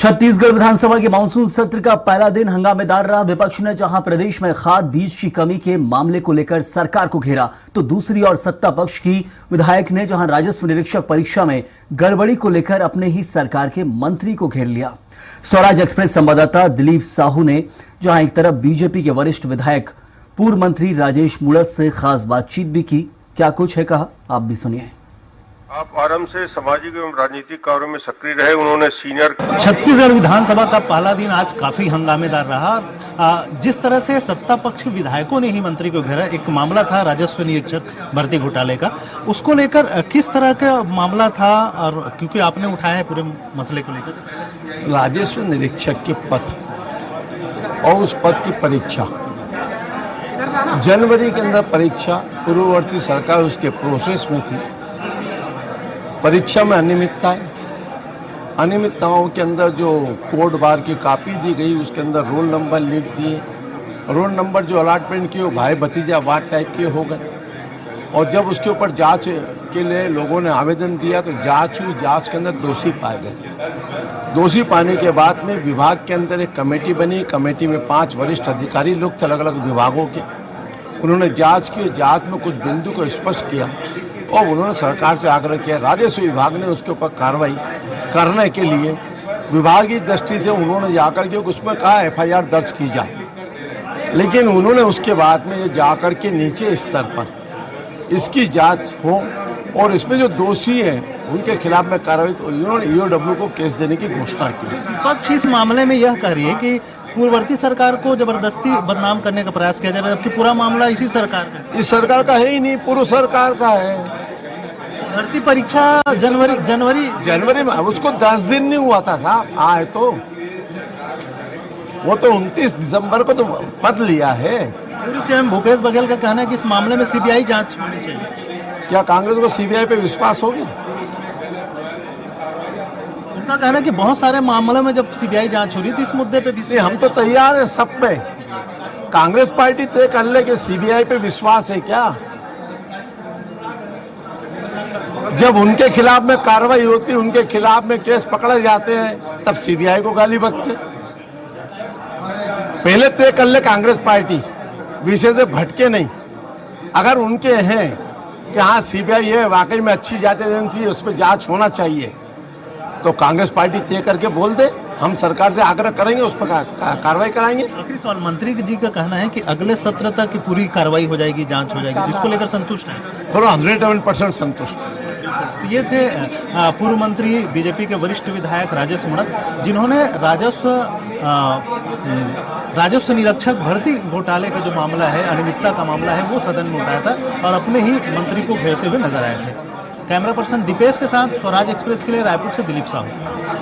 छत्तीसगढ़ विधानसभा के मानसून सत्र का पहला दिन हंगामेदार रहा। विपक्ष ने जहां प्रदेश में खाद बीज की कमी के मामले को लेकर सरकार को घेरा, तो दूसरी ओर सत्ता पक्ष की विधायक ने जहां राजस्व निरीक्षक परीक्षा में गड़बड़ी को लेकर अपने ही सरकार के मंत्री को घेर लिया। स्वराज एक्सप्रेस संवाददाता दिलीप साहू ने जहां एक तरफ बीजेपी के वरिष्ठ विधायक पूर्व मंत्री राजेश मूणत से खास बातचीत भी की, क्या कुछ है कहा, आप भी सुनिए। आप आरंभ से सामाजिक एवं राजनीतिक कार्यों में सक्रिय रहे। उन्होंने सीनियर छत्तीसगढ़ विधानसभा का पहला दिन आज काफी हंगामेदार रहा। जिस तरह से सत्ता पक्ष के विधायकों ने ही मंत्री को घेरा, एक मामला था राजस्व निरीक्षक भर्ती घोटाले का, उसको लेकर किस तरह का मामला था, और क्योंकि आपने उठाया है पूरे मसले को लेकर। राजस्व निरीक्षक के पद और उस पद की परीक्षा जनवरी के अंदर परीक्षा पूर्ववर्ती सरकार उसके प्रोसेस में थी। परीक्षा में अनियमितताओं के अंदर जो कोड बार की कॉपी दी गई, उसके अंदर रोल नंबर लिख दिए। रोल नंबर जो अलॉटमेंट किए वो भाई भतीजा वाद टाइप के हो गए। और जब उसके ऊपर जांच के लिए लोगों ने आवेदन दिया तो जांच हुई, जांच के अंदर दोषी पाए गए। दोषी पाने के बाद में विभाग के अंदर एक कमेटी बनी। कमेटी में 5 वरिष्ठ अधिकारी लोग थे अलग अलग विभागों के। उन्होंने जांच की, जांच में कुछ बिंदु को स्पष्ट किया और उन्होंने सरकार से आग्रह किया। राजस्व विभाग ने उसके ऊपर कार्रवाई करने के लिए विभागीय दृष्टि से उन्होंने जाकर के उसमें कहा FIR दर्ज की जाए, लेकिन उन्होंने उसके बाद में ये जाकर के नीचे स्तर पर इसकी जांच हो और इसमें जो दोषी हैं उनके खिलाफ में कार्रवाई, तो उन्होंने EOW को केस देने की घोषणा की। पक्ष इस मामले में यह कह रही है कि पूर्ववर्ती सरकार को जबरदस्ती बदनाम करने का प्रयास किया जा रहा है, जबकि पूरा मामला इसी सरकार का। इस सरकार का है ही नहीं, पूर्व सरकार का है। भर्ती परीक्षा जनवरी में, उसको 10 दिन नहीं हुआ था साहब, आए तो वो तो 29 दिसंबर को तो पद लिया है। पूर्व सीएम भूपेश बघेल का कहना है कि इस मामले में CBI जांच होनी चाहिए। क्या कांग्रेस को CBI पे विश्वास हो गया? उनका कहना है कि बहुत सारे मामलों में जब CBI जांच हो रही थी इस मुद्दे पे भी हम तो तैयार है सब पे। कांग्रेस पार्टी तय कर ले कि CBI पे विश्वास है क्या। जब उनके खिलाफ में कार्रवाई होती, उनके खिलाफ में केस पकड़े जाते हैं, तब CBI को गाली बकते। पहले तय कर ले कांग्रेस पार्टी, विषय से भटके नहीं। अगर उनके हैं कि हाँ CBI है, वाकई में अच्छी जांच एजेंसी, उस पर जांच होना चाहिए, तो कांग्रेस पार्टी तय करके बोल दे, हम सरकार से आग्रह करेंगे, उस पर कार्रवाई कराएंगे। आखिरी सवाल, मंत्री जी का कहना है कि अगले सत्र तक की पूरी कार्रवाई हो जाएगी, जांच हो जाएगी, जिसको लेकर संतुष्ट है। 101% संतुष्ट। तो ये थे पूर्व मंत्री बीजेपी के वरिष्ठ विधायक राजेश मूणत, जिन्होंने राजस्व निरीक्षक भर्ती घोटाले का जो मामला है, अनियमितता का मामला है, वो सदन में उठाया था और अपने ही मंत्री को घेरते हुए नजर आए थे। कैमरा पर्सन दीपेश के साथ स्वराज एक्सप्रेस के लिए रायपुर से दिलीप साहू।